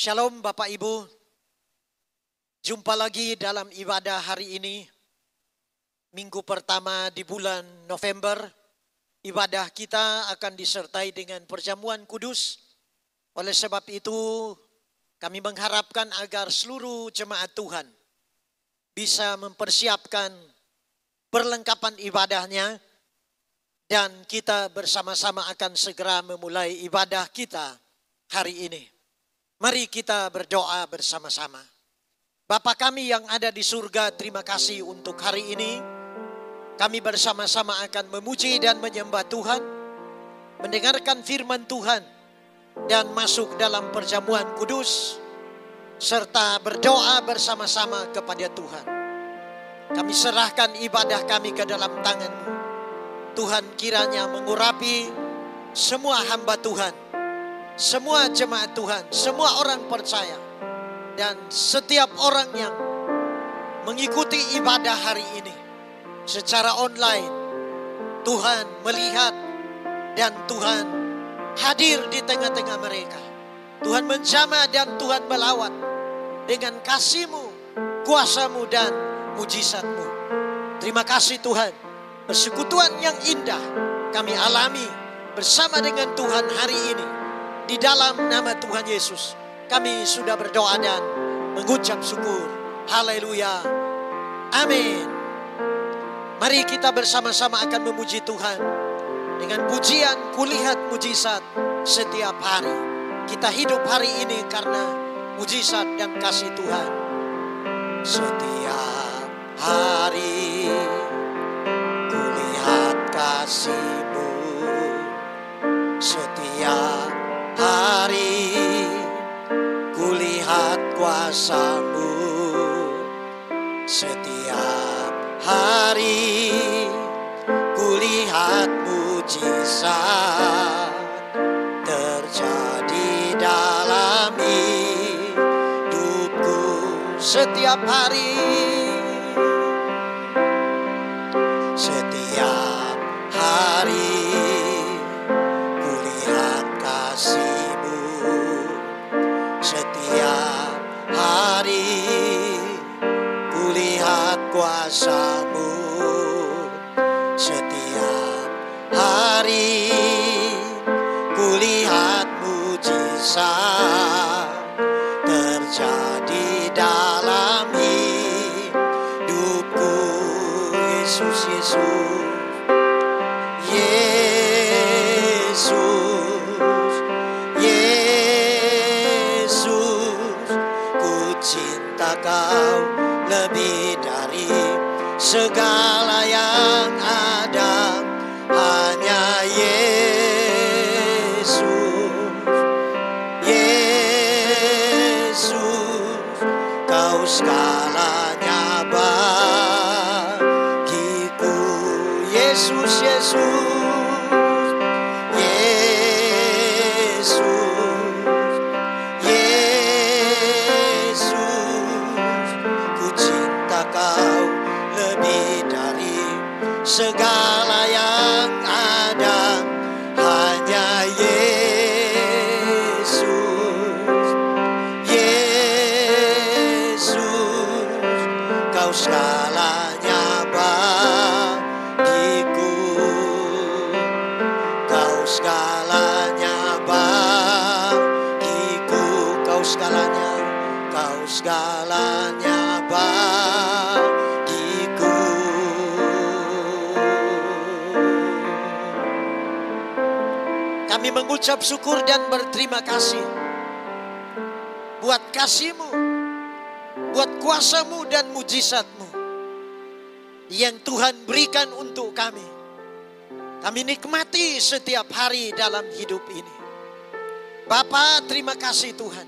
Shalom Bapak Ibu, jumpa lagi dalam ibadah hari ini, minggu pertama di bulan November. Ibadah kita akan disertai dengan perjamuan kudus. Oleh sebab itu, kami mengharapkan agar seluruh jemaat Tuhan bisa mempersiapkan perlengkapan ibadahnya, dan kita bersama-sama akan segera memulai ibadah kita hari ini. Mari kita berdoa bersama-sama. Bapa kami yang ada di surga, terima kasih untuk hari ini. Kami bersama-sama akan memuji dan menyembah Tuhan, mendengarkan firman Tuhan, dan masuk dalam perjamuan kudus, serta berdoa bersama-sama kepada Tuhan. Kami serahkan ibadah kami ke dalam tangan-Mu. Tuhan kiranya mengurapi semua hamba Tuhan, semua jemaat Tuhan, semua orang percaya, dan setiap orang yang mengikuti ibadah hari ini secara online. Tuhan melihat dan Tuhan hadir di tengah-tengah mereka. Tuhan menjamah dan Tuhan melawat dengan kasih-Mu, kuasa-Mu dan mujizat-Mu. Terima kasih Tuhan, persekutuan yang indah kami alami bersama dengan Tuhan hari ini. Di dalam nama Tuhan Yesus, kami sudah berdoa dan mengucap syukur. Haleluya. Amin. Mari kita bersama-sama akan memuji Tuhan dengan pujian kulihat mujizat setiap hari. Kita hidup hari ini karena mujizat dan kasih Tuhan. Setiap hari kulihat kasih-Mu, setiap hari kulihat kuasa-Mu, setiap hari kulihat mujizat terjadi dalam hidupku. Setiap hari, setiap hari kulihat kasih-Mu, setiap hari kulihat kuasa-Mu, setiap hari kulihat mujizat terjadi dalam hidupku. Yesus, Yesus, Yesus, Yesus, ku cinta Kau lebih dari segala yang ada. Hanya Yesus, Yesus, Kau segalanya bagiku. Yesus, Yesus, Yesus, Yesus, ku cinta Kau lebih dari segala yang ada. Hanya Yesus, Yesus, Kau segalanya bagiku. Kau segalanya bagiku. Kau segalanya, Kau segalanya bagiku. Kami mengucap syukur dan berterima kasih buat kasih-Mu, buat kuasa-Mu dan mujizat-Mu yang Tuhan berikan untuk kami. Kami nikmati setiap hari dalam hidup ini. Bapa, terima kasih Tuhan.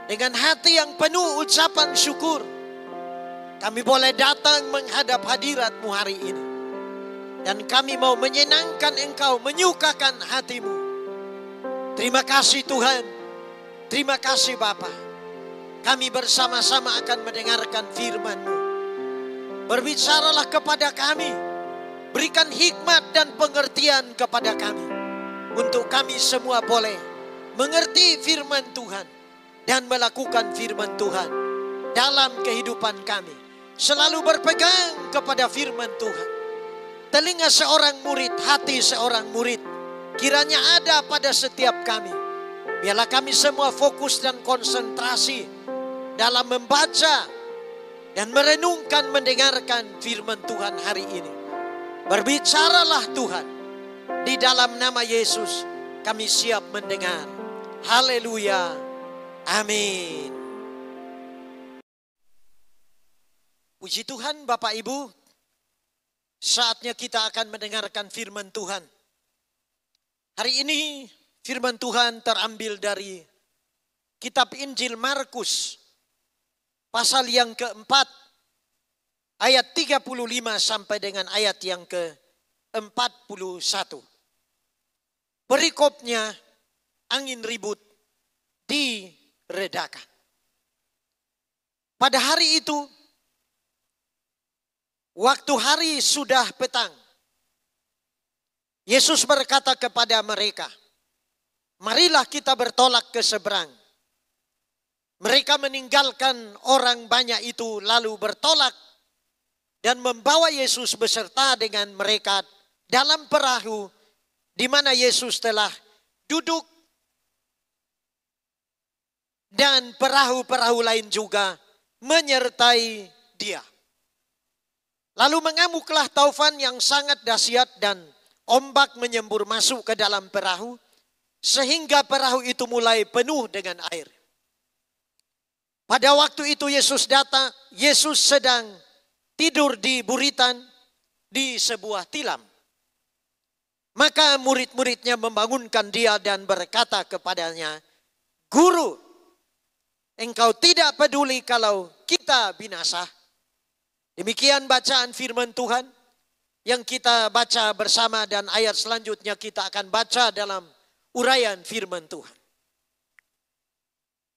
Dengan hati yang penuh ucapan syukur, kami boleh datang menghadap hadirat-Mu hari ini. Dan kami mau menyenangkan Engkau, menyukakan hati-Mu. Terima kasih Tuhan. Terima kasih Bapa. Kami bersama-sama akan mendengarkan firman-Mu. Berbicaralah kepada kami. Berikan hikmat dan pengertian kepada kami. Untuk kami semua boleh mengerti firman Tuhan. dan melakukan firman Tuhan dalam kehidupan kami. Selalu berpegang kepada firman Tuhan. Telinga seorang murid, hati seorang murid, kiranya ada pada setiap kami. Biarlah kami semua fokus dan konsentrasi dalam membaca dan merenungkan, mendengarkan firman Tuhan hari ini. Berbicaralah Tuhan. Di dalam nama Yesus kami siap mendengar. Haleluya. Amin. Puji Tuhan Bapak Ibu. Saatnya kita akan mendengarkan firman Tuhan. Hari ini firman Tuhan terambil dari kitab Injil Markus. Pasal yang keempat. Ayat 35 sampai dengan ayat yang ke-41. Perikopnya, angin ribut diredakan. Pada hari itu, waktu hari sudah petang, Yesus berkata kepada mereka, marilah kita bertolak ke seberang. Mereka meninggalkan orang banyak itu lalu bertolak dan membawa Yesus beserta dengan mereka dalam perahu di mana Yesus telah duduk, dan perahu-perahu lain juga menyertai dia. Lalu mengamuklah taufan yang sangat dahsyat dan ombak menyembur masuk ke dalam perahu sehingga perahu itu mulai penuh dengan air. Pada waktu itu Yesus datang, Yesus sedang tidur di buritan di sebuah tilam. Maka murid-muridnya membangunkan dia dan berkata kepadanya, Guru, engkau tidak peduli kalau kita binasa? Demikian bacaan firman Tuhan yang kita baca bersama, dan ayat selanjutnya kita akan baca dalam uraian firman Tuhan.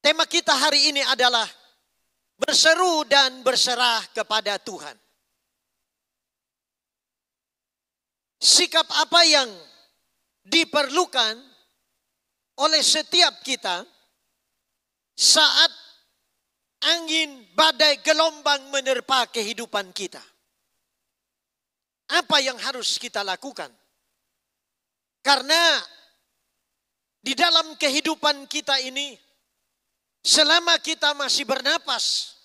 Tema kita hari ini adalah berseru dan berserah kepada Tuhan. Sikap apa yang diperlukan oleh setiap kita saat angin, badai, gelombang menerpa kehidupan kita? Apa yang harus kita lakukan? Karena di dalam kehidupan kita ini, selama kita masih bernapas,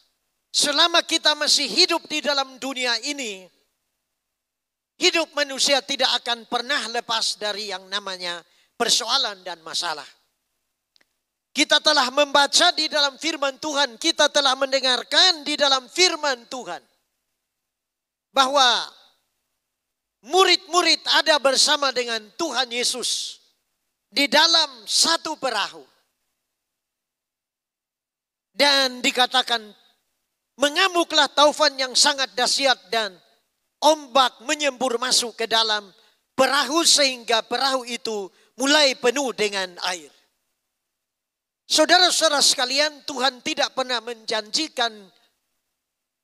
selama kita masih hidup di dalam dunia ini, hidup manusia tidak akan pernah lepas dari yang namanya persoalan dan masalah. Kita telah membaca di dalam firman Tuhan, kita telah mendengarkan di dalam firman Tuhan bahwa murid-murid ada bersama dengan Tuhan Yesus di dalam satu perahu. Dan dikatakan mengamuklah taufan yang sangat dahsyat dan ombak menyembur masuk ke dalam perahu sehingga perahu itu mulai penuh dengan air. Saudara-saudara sekalian, Tuhan tidak pernah menjanjikan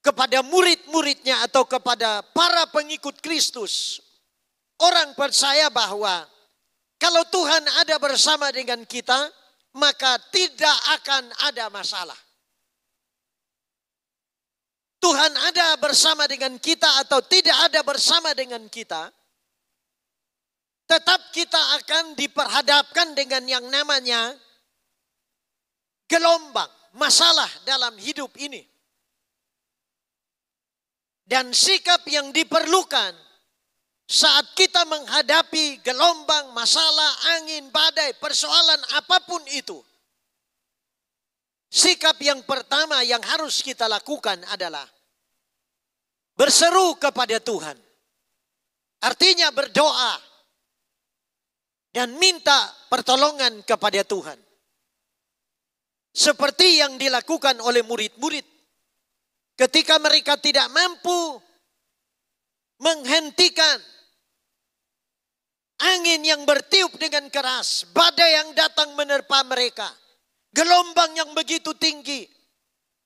kepada murid-muridnya atau kepada para pengikut Kristus, orang percaya bahwa kalau Tuhan ada bersama dengan kita, maka tidak akan ada masalah. Tuhan ada bersama dengan kita atau tidak ada bersama dengan kita, tetap kita akan diperhadapkan dengan yang namanya gelombang, masalah dalam hidup ini. Dan sikap yang diperlukan saat kita menghadapi gelombang, masalah, angin, badai, persoalan apapun itu, sikap yang pertama yang harus kita lakukan adalah berseru kepada Tuhan. Artinya berdoa dan minta pertolongan kepada Tuhan. Seperti yang dilakukan oleh murid-murid ketika mereka tidak mampu menghentikan angin yang bertiup dengan keras, badai yang datang menerpa mereka, gelombang yang begitu tinggi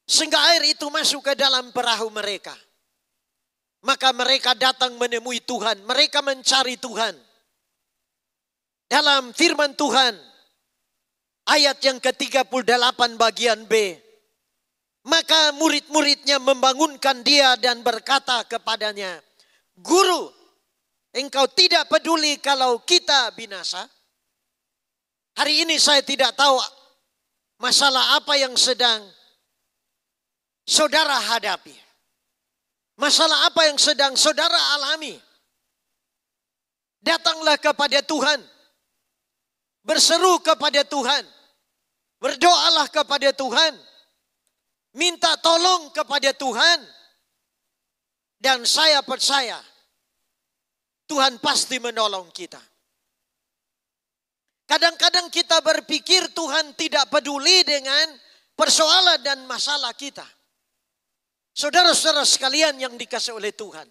sehingga air itu masuk ke dalam perahu mereka. Maka mereka datang menemui Tuhan, mereka mencari Tuhan. Dalam firman Tuhan ayat yang ke-38 bagian B. Maka murid-muridnya membangunkan dia dan berkata kepadanya, Guru, engkau tidak peduli kalau kita binasa? Hari ini saya tidak tahu masalah apa yang sedang saudara hadapi. Masalah apa yang sedang saudara alami. Datanglah kepada Tuhan. Berseru kepada Tuhan. Berdoalah kepada Tuhan. Minta tolong kepada Tuhan. Dan saya percaya Tuhan pasti menolong kita. Kadang-kadang kita berpikir Tuhan tidak peduli dengan persoalan dan masalah kita. Saudara-saudara sekalian yang dikasihi oleh Tuhan.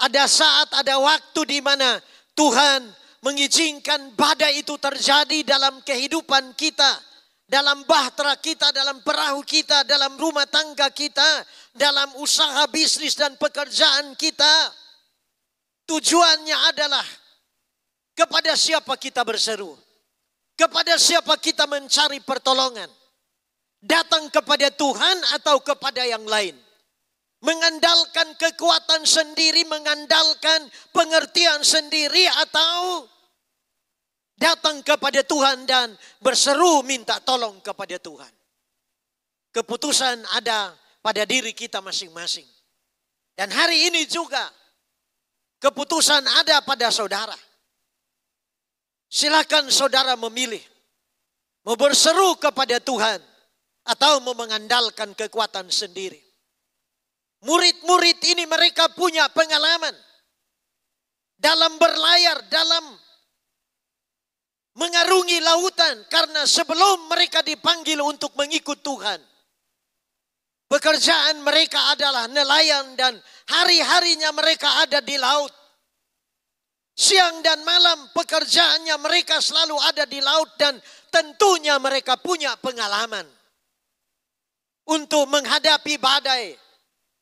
Ada saat, ada waktu di mana Tuhan mengizinkan badai itu terjadi dalam kehidupan kita. Dalam bahtera kita, dalam perahu kita, dalam rumah tangga kita. Dalam usaha bisnis dan pekerjaan kita. Tujuannya adalah kepada siapa kita berseru. Kepada siapa kita mencari pertolongan. Datang kepada Tuhan atau kepada yang lain. Mengandalkan kekuatan sendiri, mengandalkan pengertian sendiri, atau datang kepada Tuhan dan berseru minta tolong kepada Tuhan. Keputusan ada pada diri kita masing-masing. Dan hari ini juga keputusan ada pada saudara. Silakan saudara memilih. Mau berseru kepada Tuhan atau mau mengandalkan kekuatan sendiri. Murid-murid ini mereka punya pengalaman dalam berlayar, dalam mengarungi lautan. Karena sebelum mereka dipanggil untuk mengikut Tuhan, pekerjaan mereka adalah nelayan dan hari-harinya mereka ada di laut. Siang dan malam pekerjaannya mereka selalu ada di laut dan tentunya mereka punya pengalaman untuk menghadapi badai,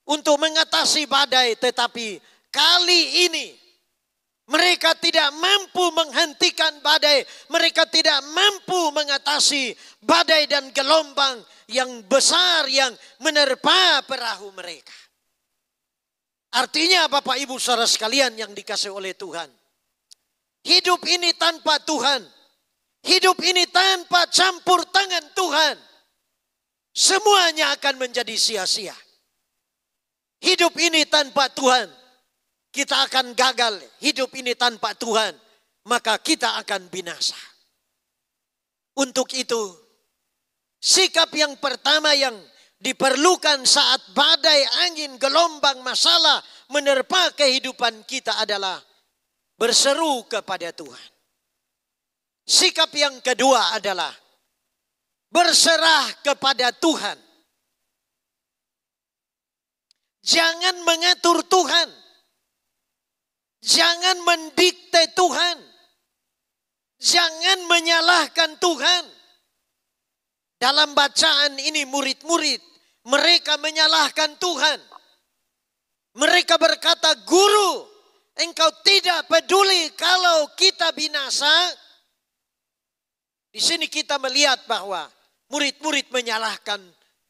untuk mengatasi badai. Tetapi kali ini mereka tidak mampu menghentikan badai, mereka tidak mampu mengatasi badai dan gelombang yang besar yang menerpa perahu mereka. Artinya Bapak Ibu Saudara sekalian yang dikasihi oleh Tuhan, hidup ini tanpa Tuhan, hidup ini tanpa campur tangan Tuhan, semuanya akan menjadi sia-sia. Hidup ini tanpa Tuhan, kita akan gagal. Hidup ini tanpa Tuhan, maka kita akan binasa. Untuk itu, sikap yang pertama yang diperlukan saat badai, angin, gelombang, masalah menerpa kehidupan kita adalah berseru kepada Tuhan. Sikap yang kedua adalah berserah kepada Tuhan. Jangan mengatur Tuhan. Jangan mendikte Tuhan. Jangan menyalahkan Tuhan. Dalam bacaan ini murid-murid mereka menyalahkan Tuhan. Mereka berkata, Guru, engkau tidak peduli kalau kita binasa. Di sini kita melihat bahwa murid-murid menyalahkan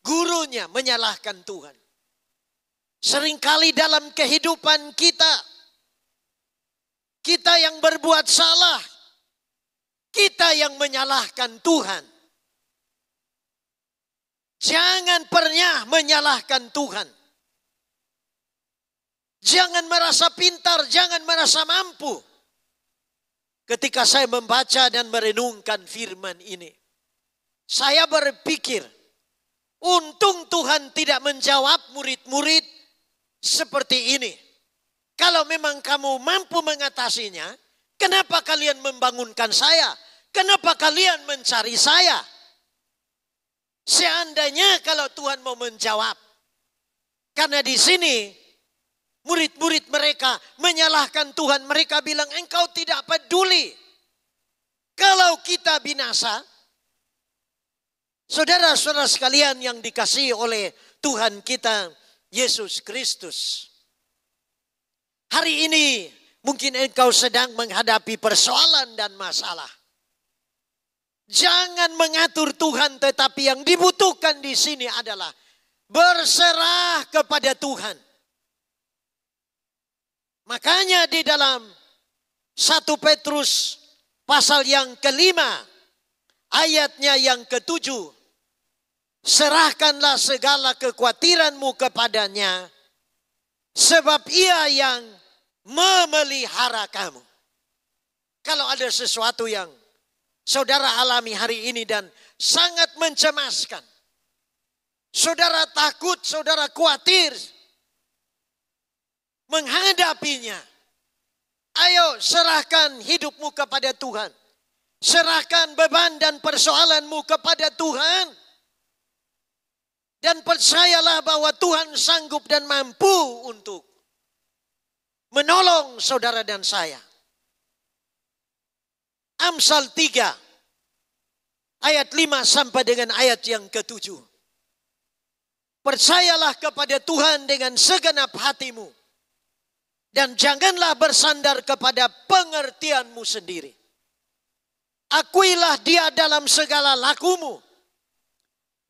gurunya, menyalahkan Tuhan. Seringkali dalam kehidupan kita, kita yang berbuat salah, kita yang menyalahkan Tuhan. Jangan pernah menyalahkan Tuhan. Jangan merasa pintar, jangan merasa mampu. Ketika saya membaca dan merenungkan firman ini, saya berpikir, untung Tuhan tidak menjawab murid-murid seperti ini. Kalau memang kamu mampu mengatasinya, kenapa kalian membangunkan saya? Kenapa kalian mencari saya? Seandainya kalau Tuhan mau menjawab. Karena di sini murid-murid mereka menyalahkan Tuhan. Mereka bilang, engkau tidak peduli kalau kita binasa. Saudara-saudara sekalian yang dikasihi oleh Tuhan kita Yesus Kristus. Hari ini mungkin engkau sedang menghadapi persoalan dan masalah. Jangan mengatur Tuhan, tetapi yang dibutuhkan di sini adalah berserah kepada Tuhan. Makanya di dalam 1 Petrus pasal yang kelima, ayatnya yang ketujuh, serahkanlah segala kekhawatiranmu kepadanya, sebab ia yang memelihara kamu. Kalau ada sesuatu yang saudara alami hari ini dan sangat mencemaskan, saudara takut, saudara khawatir menghadapinya, ayo serahkan hidupmu kepada Tuhan. Serahkan beban dan persoalanmu kepada Tuhan. Dan percayalah bahwa Tuhan sanggup dan mampu untuk menolong saudara dan saya. Amsal 3 ayat 5 sampai dengan ayat yang ke-7. Percayalah kepada Tuhan dengan segenap hatimu dan janganlah bersandar kepada pengertianmu sendiri. Akuilah Dia dalam segala lakumu,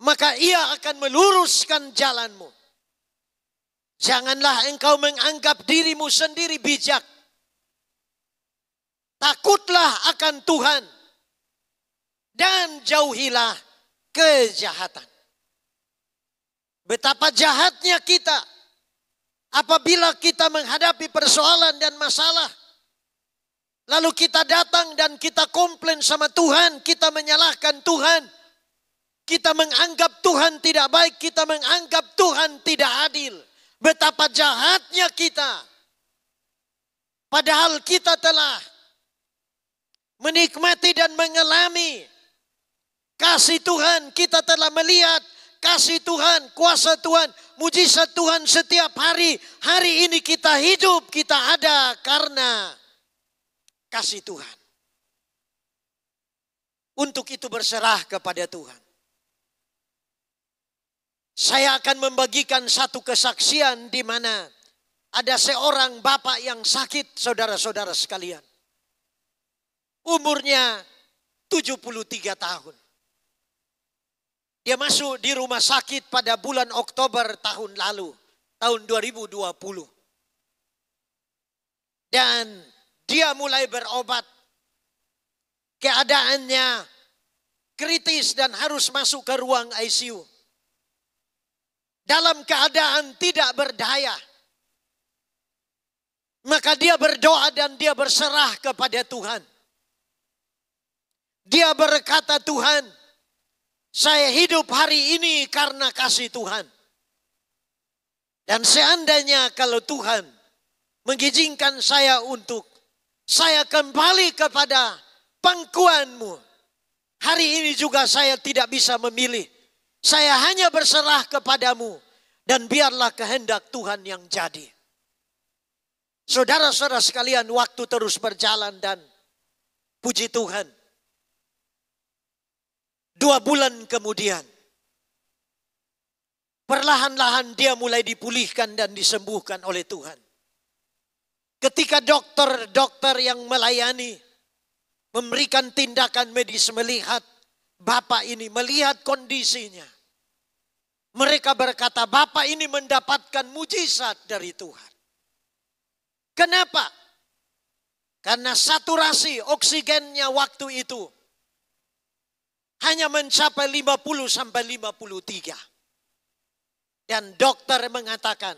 maka Ia akan meluruskan jalanmu. Janganlah engkau menganggap dirimu sendiri bijak. Takutlah akan Tuhan dan jauhilah kejahatan. Betapa jahatnya kita apabila kita menghadapi persoalan dan masalah. Lalu kita datang dan kita komplain sama Tuhan, kita menyalahkan Tuhan. Kita menganggap Tuhan tidak baik, kita menganggap Tuhan tidak adil. Betapa jahatnya kita. Padahal kita telah menikmati dan mengalami kasih Tuhan. Kita telah melihat kasih Tuhan, kuasa Tuhan, mujizat Tuhan setiap hari. Hari ini kita hidup, kita ada karena kasih Tuhan. Untuk itu berserah kepada Tuhan. Saya akan membagikan satu kesaksian di mana ada seorang bapak yang sakit, saudara-saudara sekalian. Umurnya 73 tahun. Dia masuk di rumah sakit pada bulan Oktober tahun lalu, tahun 2020. Dan dia mulai berobat. Keadaannya kritis dan harus masuk ke ruang ICU. Dalam keadaan tidak berdaya. Maka dia berdoa dan dia berserah kepada Tuhan. Dia berkata, Tuhan, saya hidup hari ini karena kasih Tuhan. Dan seandainya kalau Tuhan mengizinkan saya untuk saya kembali kepada pangkuanmu, hari ini juga saya tidak bisa memilih. Saya hanya berserah kepadamu dan biarlah kehendak Tuhan yang jadi. Saudara-saudara sekalian, waktu terus berjalan dan puji Tuhan. 2 bulan kemudian, perlahan-lahan dia mulai dipulihkan dan disembuhkan oleh Tuhan. Ketika dokter-dokter yang melayani, memberikan tindakan medis melihat bapak ini, melihat kondisinya. Mereka berkata, bapak ini mendapatkan mujizat dari Tuhan. Kenapa? Karena saturasi oksigennya waktu itu hanya mencapai 50 sampai 53. Dan dokter mengatakan,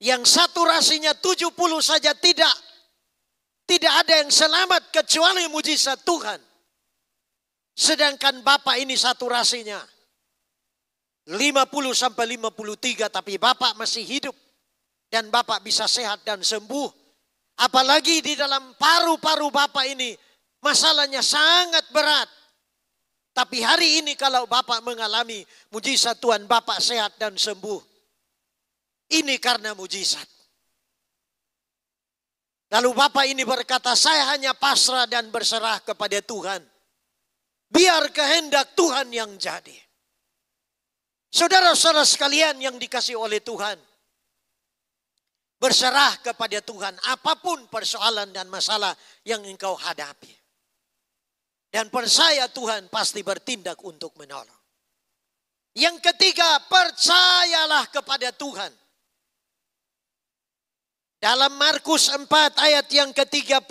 yang saturasinya 70 saja tidak ada yang selamat kecuali mujizat Tuhan. Sedangkan bapak ini saturasinya 50 sampai 53, tapi bapak masih hidup dan bapak bisa sehat dan sembuh. Apalagi di dalam paru-paru bapak ini masalahnya sangat berat. Tapi hari ini kalau bapak mengalami mujizat Tuhan, bapak sehat dan sembuh. Ini karena mujizat. Lalu bapak ini berkata, saya hanya pasrah dan berserah kepada Tuhan. Biar kehendak Tuhan yang jadi. Saudara-saudara sekalian yang dikasihi oleh Tuhan, berserah kepada Tuhan apapun persoalan dan masalah yang engkau hadapi. Dan percaya Tuhan pasti bertindak untuk menolong. Yang ketiga, percayalah kepada Tuhan. Dalam Markus 4 ayat yang ke-39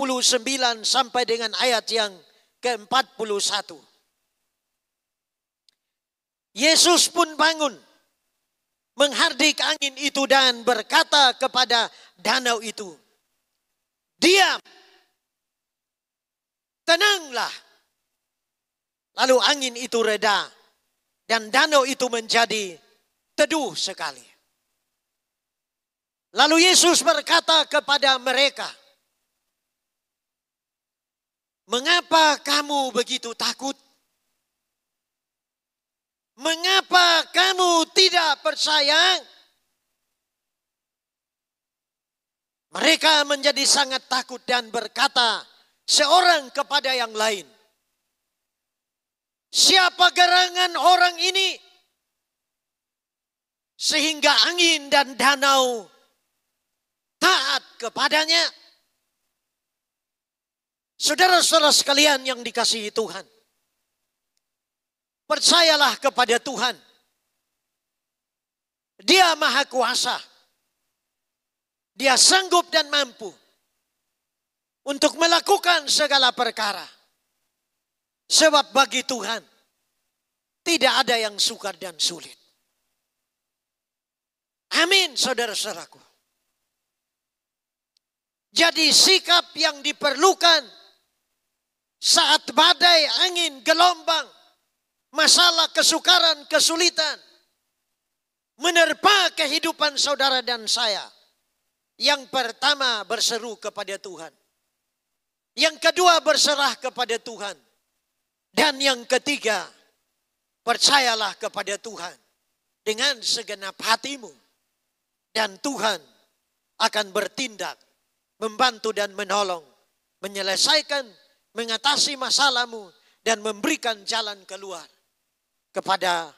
sampai dengan ayat yang ke-41. Yesus pun bangun, menghardik angin itu dan berkata kepada danau itu, "Diam, tenanglah." Lalu angin itu reda dan danau itu menjadi teduh sekali. Lalu Yesus berkata kepada mereka, "Mengapa kamu begitu takut? Mengapa kamu tidak percaya?" Mereka menjadi sangat takut dan berkata seorang kepada yang lain, "Siapa gerangan orang ini sehingga angin dan danau taat kepadanya?" Saudara-saudara sekalian yang dikasihi Tuhan, percayalah kepada Tuhan. Dia Maha Kuasa. Dia sanggup dan mampu untuk melakukan segala perkara. Sebab bagi Tuhan tidak ada yang sukar dan sulit. Amin, saudara-saudaraku. Jadi sikap yang diperlukan saat badai, angin, gelombang, masalah, kesukaran, kesulitan menerpa kehidupan saudara dan saya. Yang pertama, berseru kepada Tuhan. Yang kedua, berserah kepada Tuhan. Dan yang ketiga, percayalah kepada Tuhan dengan segenap hatimu. Dan Tuhan akan bertindak, membantu dan menolong, menyelesaikan, mengatasi masalahmu, dan memberikan jalan keluar kepada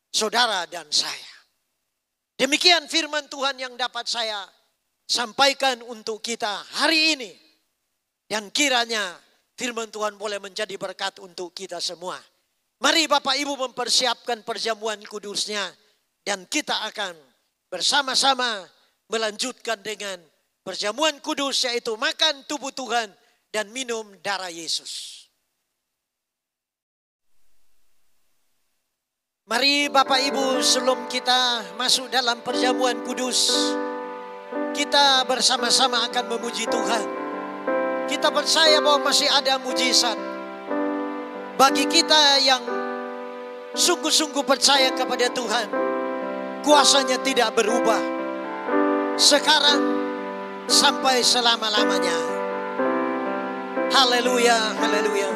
saudara dan saya. Demikian firman Tuhan yang dapat saya sampaikan untuk kita hari ini. Dan kiranya firman Tuhan boleh menjadi berkat untuk kita semua. Mari Bapak Ibu mempersiapkan perjamuan kudusnya. Dan kita akan bersama-sama melanjutkan dengan perjamuan kudus, yaitu makan tubuh Tuhan dan minum darah Yesus. Mari Bapak Ibu, sebelum kita masuk dalam perjamuan kudus, kita bersama-sama akan memuji Tuhan. Kita percaya bahwa masih ada mujizat bagi kita yang sungguh-sungguh percaya kepada Tuhan. Kuasanya tidak berubah sekarang sampai selama-lamanya. Haleluya, haleluya.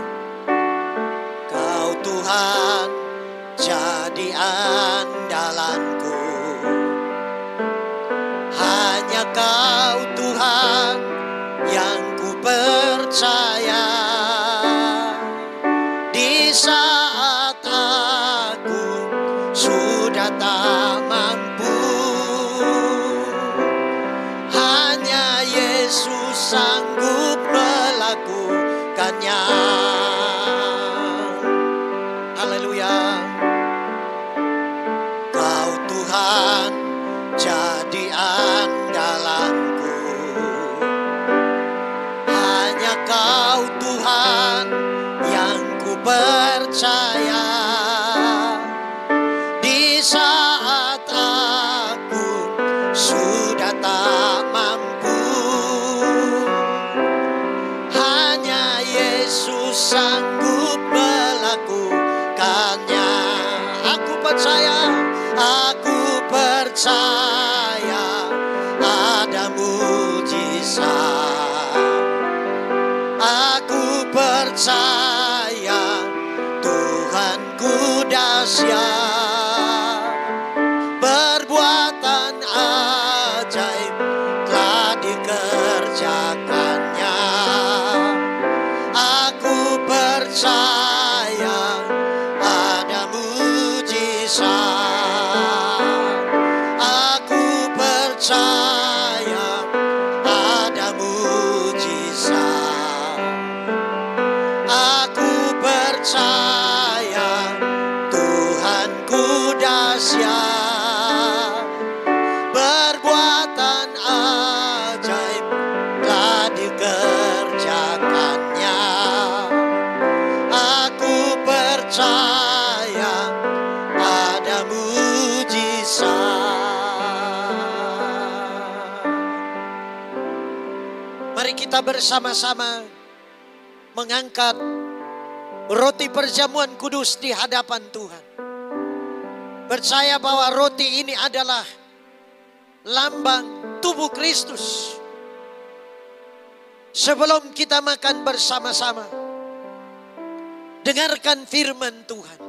Kau Tuhan jadi andalanku, hanya Kau Tuhan yang ku percaya. Di saat aku sudah tak mampu, hanya Yesus sanggup melakukannya. Haleluya. Kau Tuhan jadi andalanku, hanya Kau Tuhan yang ku percaya. Di saat aku sudah tak mampu, hanya Yesus sanggup melakukannya. Aku percaya ada mujizat. Aku percaya Tuhanku dahsyat, perbuatan ajaib telah dikerjakannya. Aku percaya ada mujizat. Aku percaya ada mujizat. Aku percaya ada mujizat. Mari kita bersama-sama mengangkat roti perjamuan kudus di hadapan Tuhan. Percaya bahwa roti ini adalah lambang tubuh Kristus. Sebelum kita makan bersama-sama, dengarkan firman Tuhan.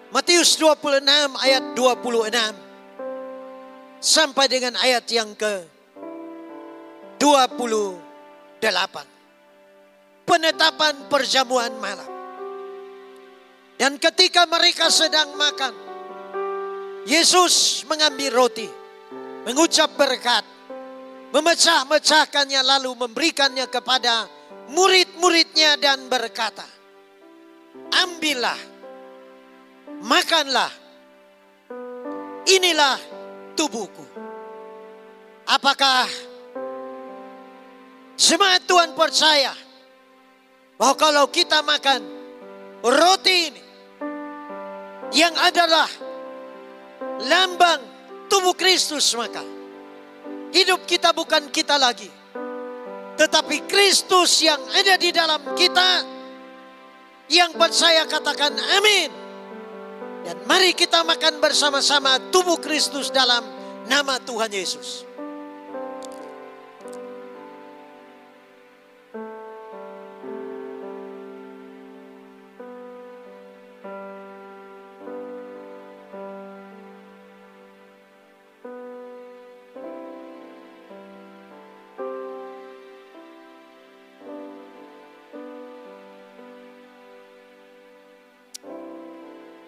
Matius 26 ayat 26 sampai dengan ayat yang ke-28. Penetapan perjamuan malam. Dan ketika mereka sedang makan, Yesus mengambil roti, mengucap berkat, memecah-mecahkannya lalu memberikannya kepada murid-muridnya dan berkata, ambillah, makanlah, inilah tubuhku. Apakah jemaat Tuhan percaya bahwa kalau kita makan roti ini yang adalah lambang tubuh Kristus, maka hidup kita bukan kita lagi, tetapi Kristus yang ada di dalam kita. Yang percaya katakan amin. Dan mari kita makan bersama-sama tubuh Kristus dalam nama Tuhan Yesus.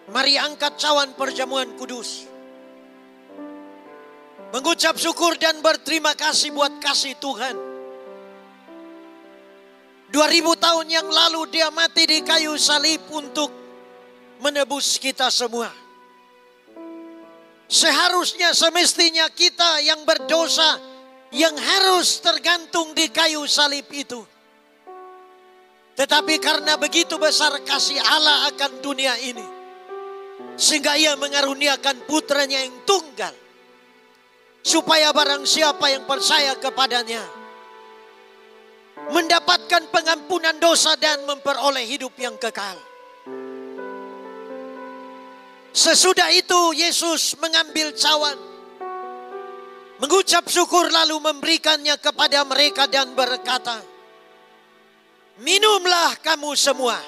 Mari angkat cawan perjamuan kudus, mengucap syukur dan berterima kasih buat kasih Tuhan. 2000 tahun yang lalu dia mati di kayu salib untuk menebus kita semua. Seharusnya semestinya kita yang berdosa yang harus tergantung di kayu salib itu. Tetapi karena begitu besar kasih Allah akan dunia ini, sehingga ia mengaruniakan putranya yang tunggal, supaya barang siapa yang percaya kepadanya mendapatkan pengampunan dosa dan memperoleh hidup yang kekal. Sesudah itu Yesus mengambil cawan, mengucap syukur lalu memberikannya kepada mereka dan berkata, minumlah kamu semua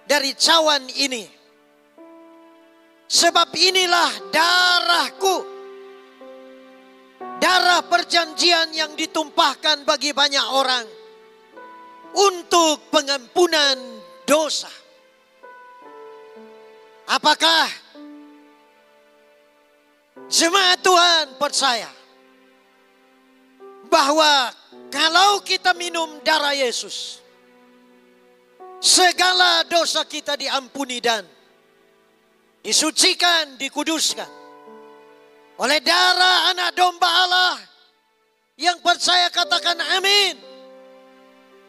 dari cawan ini, sebab inilah darahku, darah perjanjian yang ditumpahkan bagi banyak orang untuk pengampunan dosa. Apakah jemaat Tuhan percaya bahwa kalau kita minum darah Yesus, segala dosa kita diampuni dan disucikan, dikuduskan oleh darah anak domba Allah? Yang percaya katakan amin.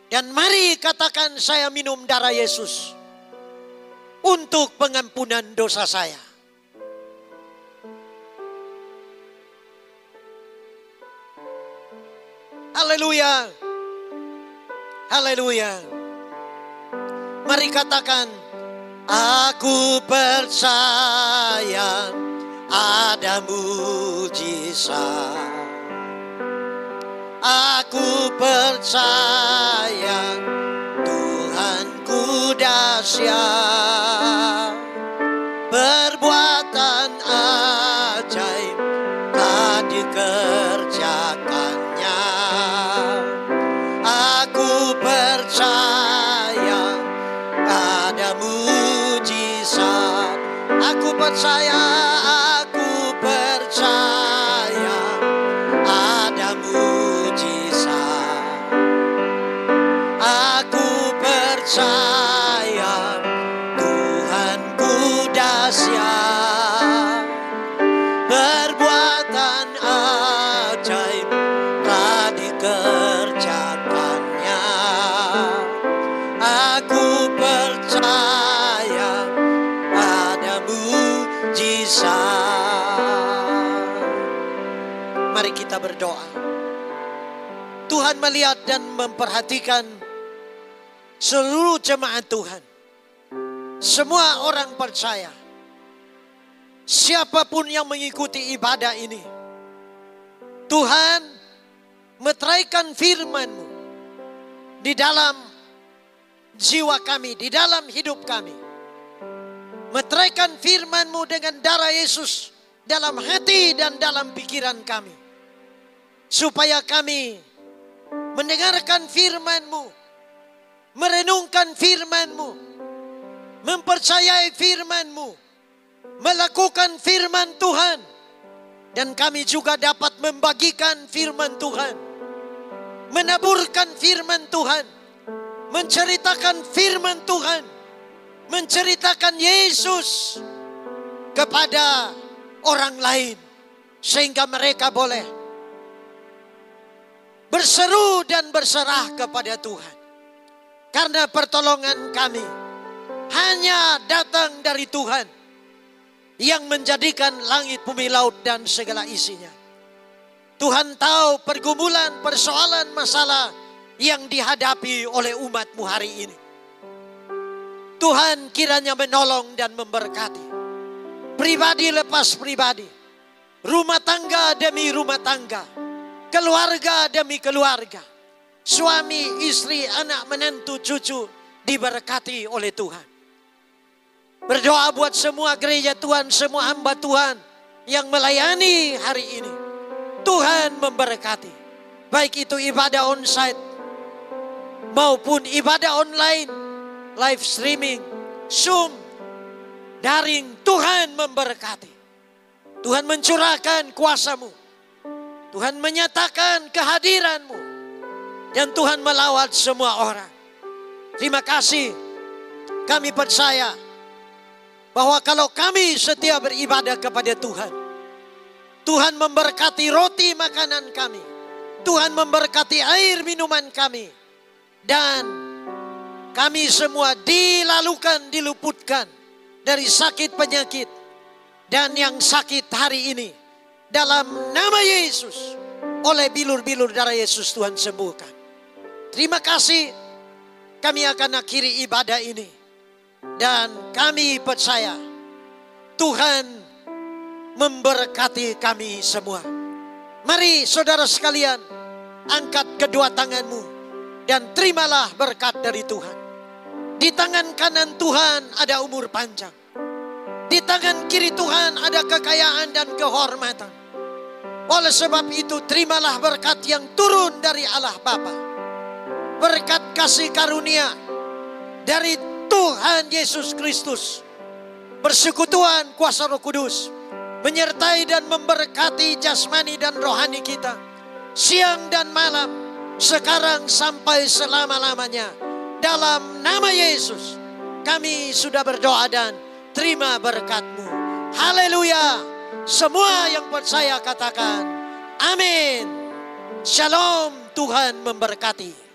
Dan mari katakan, saya minum darah Yesus untuk pengampunan dosa saya. Haleluya. Haleluya. Mari katakan, aku percaya ada mujizat. Aku percaya Tuhanku dahsyat, perbuatan ajaib telah dikerjakannya. Aku percaya ada mujizat. Aku percaya, aku percaya ada mujizat. Aku percaya Tuhanku dahsyat, perbuatan ajaib telah dikerjakannya. Aku kita berdoa. Tuhan melihat dan memperhatikan seluruh jemaat Tuhan. Semua orang percaya. Siapapun yang mengikuti ibadah ini. Tuhan meteraikan firman-Mu di dalam jiwa kami, di dalam hidup kami. Meteraikan firman-Mu dengan darah Yesus dalam hati dan dalam pikiran kami. Supaya kami mendengarkan firman-Mu, merenungkan firman-Mu, mempercayai firman-Mu, melakukan firman Tuhan. Dan kami juga dapat membagikan firman Tuhan, menaburkan firman Tuhan, menceritakan firman Tuhan, menceritakan Yesus kepada orang lain. Sehingga mereka boleh berseru dan berserah kepada Tuhan. Karena pertolongan kami hanya datang dari Tuhan yang menjadikan langit, bumi, laut, dan segala isinya. Tuhan tahu pergumulan, persoalan, masalah yang dihadapi oleh umat-Mu hari ini. Tuhan kiranya menolong dan memberkati. Pribadi lepas pribadi. Rumah tangga demi rumah tangga. Keluarga demi keluarga. Suami, istri, anak, menantu, cucu diberkati oleh Tuhan. Berdoa buat semua gereja Tuhan, semua hamba Tuhan yang melayani hari ini. Tuhan memberkati. Baik itu ibadah onsite maupun ibadah online, live streaming, Zoom, daring. Tuhan memberkati. Tuhan mencurahkan kuasa-Mu. Tuhan menyatakan kehadiran-Mu. Dan Tuhan melawat semua orang. Terima kasih. Kami percaya bahwa kalau kami setia beribadah kepada Tuhan, Tuhan memberkati roti makanan kami, Tuhan memberkati air minuman kami, dan kami semua diluputkan dari sakit penyakit. Dan yang sakit hari ini, dalam nama Yesus, oleh bilur-bilur darah Yesus Tuhan sembuhkan. Terima kasih. Kami akan akhiri ibadah ini. Dan kami percaya Tuhan memberkati kami semua. Mari saudara sekalian, angkat kedua tanganmu dan terimalah berkat dari Tuhan. Di tangan kanan Tuhan ada umur panjang. Di tangan kiri Tuhan ada kekayaan dan kehormatan. Oleh sebab itu terimalah berkat yang turun dari Allah Bapa. Berkat kasih karunia dari Tuhan Yesus Kristus, persekutuan kuasa Roh Kudus menyertai dan memberkati jasmani dan rohani kita siang dan malam, sekarang sampai selama-lamanya. Dalam nama Yesus kami sudah berdoa dan terima berkat-Mu. Haleluya. Semua yang percaya katakan amin. Shalom. Tuhan memberkati.